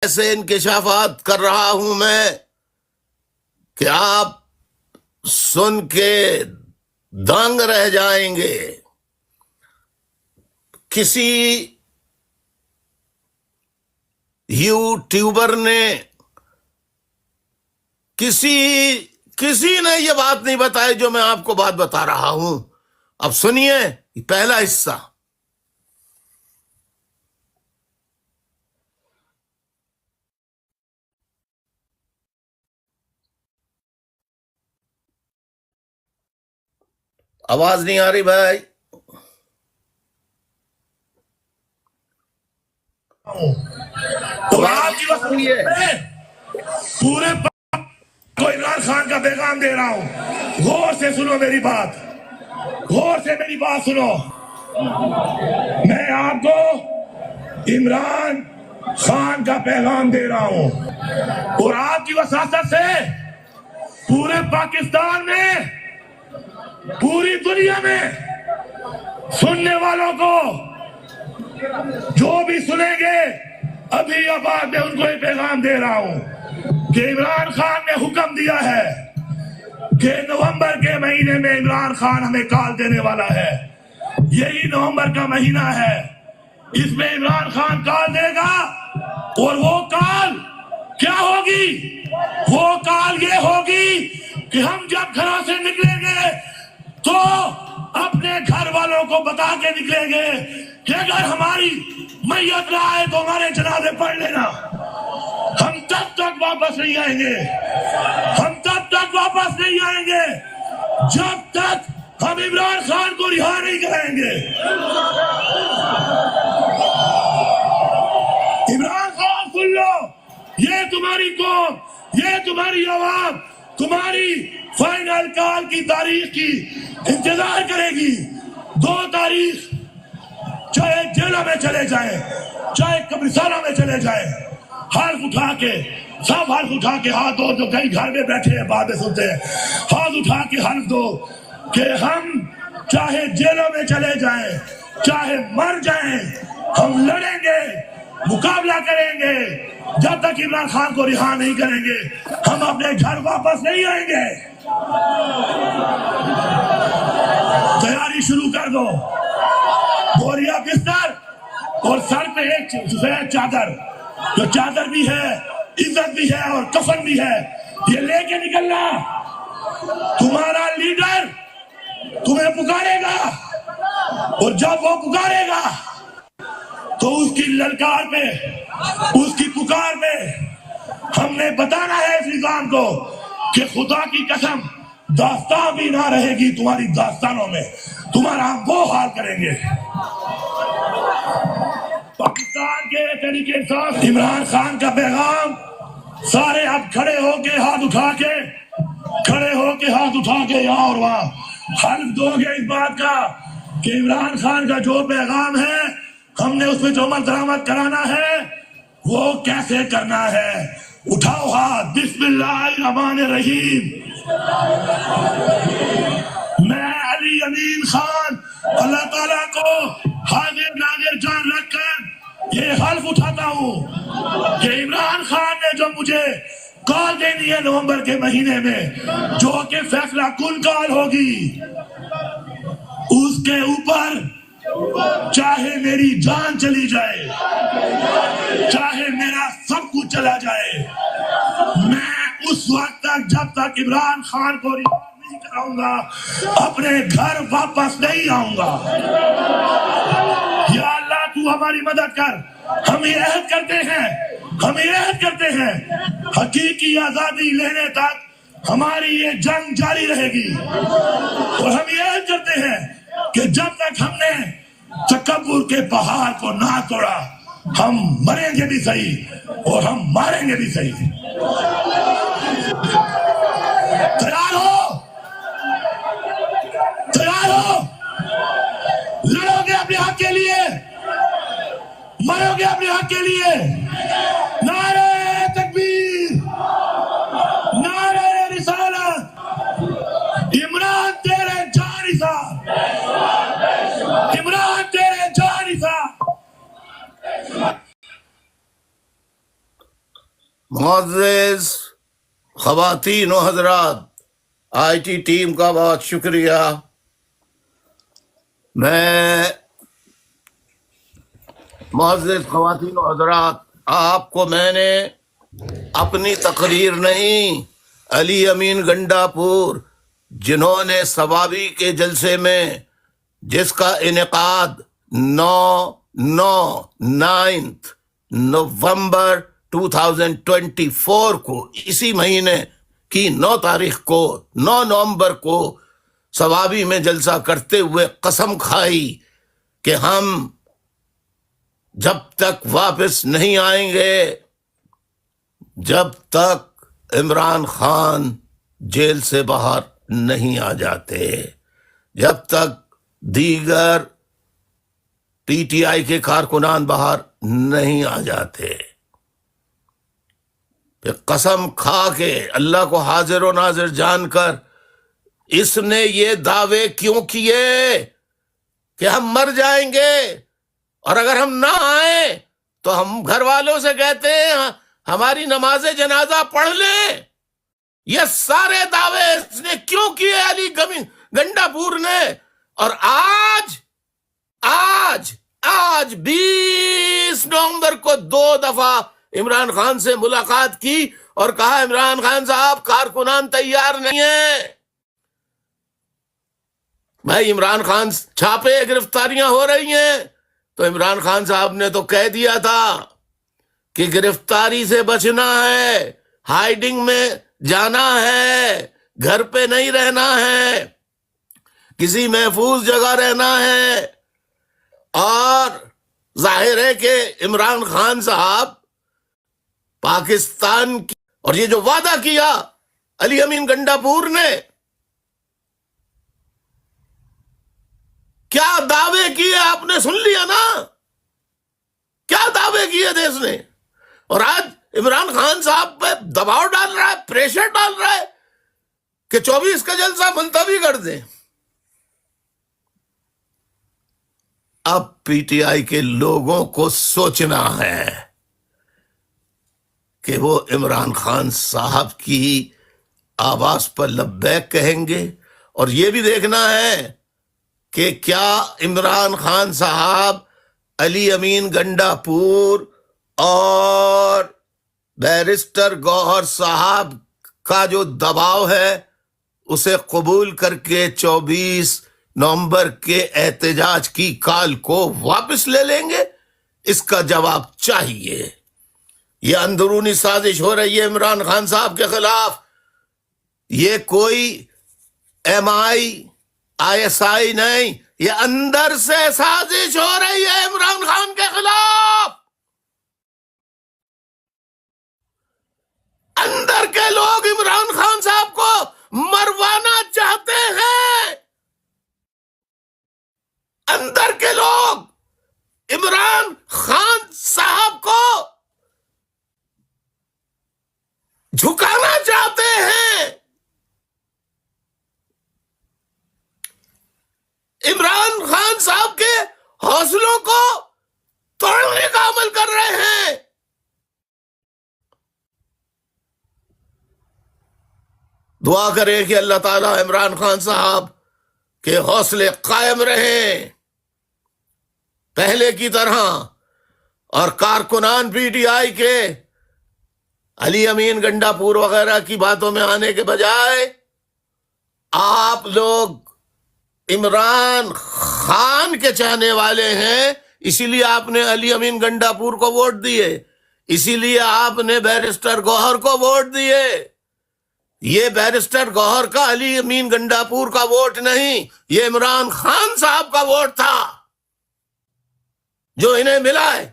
ایسے انکشافات کر رہا ہوں میں کہ آپ سن کے دنگ رہ جائیں گے. کسی یوٹیوبر نے کسی نے یہ بات نہیں بتائی جو میں آپ کو بات بتا رہا ہوں. اب سنیے پہلا حصہ. آواز نہیں آ رہی بھائی؟ اور آپ کی وقت پورے کو عمران خان کا پیغام دے رہا ہوں. غور سے سنو میری بات, غور سے میری بات سنو. میں آپ کو عمران خان کا پیغام دے رہا ہوں, اور آپ کی وساطت سے پورے پاکستان میں, پوری دنیا میں سننے والوں کو, جو بھی سنیں گے ابھی یا بعد میں ان کو یہ پیغام دے رہا ہوں کہ عمران خان نے حکم دیا ہے کہ نومبر کے مہینے میں عمران خان ہمیں کال دینے والا ہے. یہی نومبر کا مہینہ ہے, اس میں عمران خان کال دے گا. اور وہ کال کیا ہوگی؟ وہ کال یہ ہوگی کہ ہم جب گھروں سے نکلیں گے تو اپنے گھر والوں کو بتا کے نکلیں گے کہ اگر ہماری میت نہ آئے تو ہمارے جنازے پڑھ لینا. ہم تب تک واپس نہیں آئیں گے, ہم تب تک واپس نہیں آئیں گے جب تک ہم عمران خان کو رہا نہیں کریں گے. عمران خان سن لو, یہ تمہاری قوم, یہ تمہاری عوام تمہاری فائنل کال کی تاریخ کی انتظار کرے گی. 2 تاریخ چاہے جیلوں میں چلے جائیں, چاہے قبرستانوں میں چلے جائیں, حلف اٹھا کے, سب حلف اٹھا کے ہاتھ دو, جو کئی گھر میں بیٹھے ہیں باتیں سنتے ہیں, ہاتھ اٹھا کے حلف دو کہ ہم چاہے جیلوں میں چلے جائیں, چاہے مر جائیں, ہم لڑیں گے, مقابلہ کریں گے, جب تک عمران خان کو رہا نہیں کریں گے ہم اپنے گھر واپس نہیں آئیں گے. تیاری شروع کر دو, بوریا بستر اور سر پہ ایک سفید چادر, جو چادر بھی ہے, عزت بھی ہے اور کفن بھی ہے, یہ لے کے نکلنا. تمہارا لیڈر تمہیں پکارے گا, اور جب وہ پکارے گا تو اس کی للکار پہ, اس کی پکار پہ ہم نے بتانا ہے اس نظام کو کہ خدا کی قسم داستان بھی نہ رہے گی تمہاری داستانوں میں, تمہارا ہم وہ حال کریں گے. پاکستان کے طریقے انصاف عمران خان کا پیغام, سارے اب کھڑے ہو کے ہاتھ اٹھا کے, کھڑے ہو کے ہاتھ اٹھا کے یہاں اور وہاں حلف دو گے اس بات کا کہ عمران خان کا جو پیغام ہے ہم نے اس میں جو عمل درآمد کرانا ہے وہ کیسے کرنا ہے. اٹھاؤ ہاتھ, بسم اللہ الرحمن الرحیم. میں علی امین خان اللہ تعالیٰ کو حاضر ناظر جان رکھ کر یہ حلف اٹھاتا ہوں کہ عمران خان نے جو مجھے کال دینی ہے نومبر کے مہینے میں, جو کہ فیصلہ کن کال ہوگی, اس کے اوپر چاہے میری جان چلی جائے, چاہے میرا سب کچھ چلا جائے, میں اس وقت تک جب تک عمران خان کو رہا نہیں کراؤں گا اپنے گھر واپس نہیں آؤں گا. یا اللہ تو ہماری مدد کر. ہم یہ عہد کرتے ہیں, ہم یہ عہد کرتے ہیں حقیقی آزادی لینے تک ہماری یہ جنگ جاری رہے گی, اور ہم یہ عہد کرتے ہیں کہ جب تک ہم نے تکبر کے پہاڑ کو نہ توڑا ہم مریں گے بھی صحیح اور ہم ماریں گے بھی صحیح. تیار ہو, تیار ہو, لڑو گے اپنے حق کے لیے, مرو گے اپنے حق کے لیے. نعرہ تکبیر, نعرہ رسالت, عمران تیرے جانسا, عمران تیرے جانسا. معزز خواتین و حضرات، آئی ٹی ٹیم کا بہت شکریہ. میں معزز خواتین و حضرات، آپ کو میں نے اپنی تقریر نہیں، علی امین گنڈا پور جنہوں نے ثوابی کے جلسے میں جس کا انعقاد 9 نومبر 2024 کو، اسی مہینے کی 9 تاریخ کو، 9 نومبر کو ثوابی میں جلسہ کرتے ہوئے قسم کھائی کہ ہم جب تک واپس نہیں آئیں گے، جب تک عمران خان جیل سے باہر نہیں آ جاتے، جب تک دیگر پی ٹی آئی کے کارکنان باہر نہیں آ جاتے. پھر قسم کھا کے اللہ کو حاضر و ناظر جان کر اس نے یہ دعوے کیوں کیے کہ ہم مر جائیں گے، اور اگر ہم نہ آئیں تو ہم گھر والوں سے کہتے ہیں ہماری نماز جنازہ پڑھ لیں. یہ سارے دعوے اس نے کیوں کیے علی گنڈا پور نے؟ اور آج 20 نومبر کو 2 دفعہ عمران خان سے ملاقات کی اور کہا عمران خان صاحب کارکنان تیار نہیں ہیں. بھائی عمران خان چھاپے گرفتاریاں ہو رہی ہیں تو عمران خان صاحب نے تو کہہ دیا تھا کہ گرفتاری سے بچنا ہے، ہائیڈنگ میں جانا ہے، گھر پہ نہیں رہنا ہے، کسی محفوظ جگہ رہنا ہے. اور ظاہر ہے کہ عمران خان صاحب پاکستان کی، اور یہ جو وعدہ کیا علی امین گنڈا پور نے، کیا دعوے کیے آپ نے سن لیا نا، کیا دعوے کیے تھے اس نے. اور آج عمران خان صاحب پہ دباؤ ڈال رہا ہے، پریشر ڈال رہا ہے کہ 24 کا جلسہ ملتوی کر دیں. اب پی ٹی آئی کے لوگوں کو سوچنا ہے کہ وہ عمران خان صاحب کی آواز پر لبیک کہیں گے، اور یہ بھی دیکھنا ہے کہ کیا عمران خان صاحب علی امین گنڈا پور اور بیرسٹر گوہر صاحب کا جو دباؤ ہے اسے قبول کر کے 24 نومبر کے احتجاج کی کال کو واپس لے لیں گے. اس کا جواب چاہیے. یہ اندرونی سازش ہو رہی ہے عمران خان صاحب کے خلاف. یہ کوئی ISI نہیں، یہ اندر سے سازش ہو رہی ہے عمران خان کے خلاف. اندر کے لوگ عمران خان صاحب کو مروانا چاہتے ہیں. اندر کے لوگ عمران خان صاحب کو جھکانا چاہتے ہیں. عمران خان صاحب کے حوصلوں کو توڑنے کا عمل کر رہے ہیں. دعا کریں کہ اللہ تعالیٰ عمران خان صاحب کے حوصلے قائم رہیں پہلے کی طرح، اور کارکنان پی ٹی آئی کے علی امین گنڈا پور وغیرہ کی باتوں میں آنے کے بجائے آپ لوگ عمران خان کے چاہنے والے ہیں، اسی لیے آپ نے علی امین گنڈا پور کو ووٹ دیے، اسی لیے آپ نے بیرسٹر گوہر کو ووٹ دیے. یہ بیرسٹر گوہر کا علی امین گنڈا پور کا ووٹ نہیں، یہ عمران خان صاحب کا ووٹ تھا جو انہیں ملا ہے.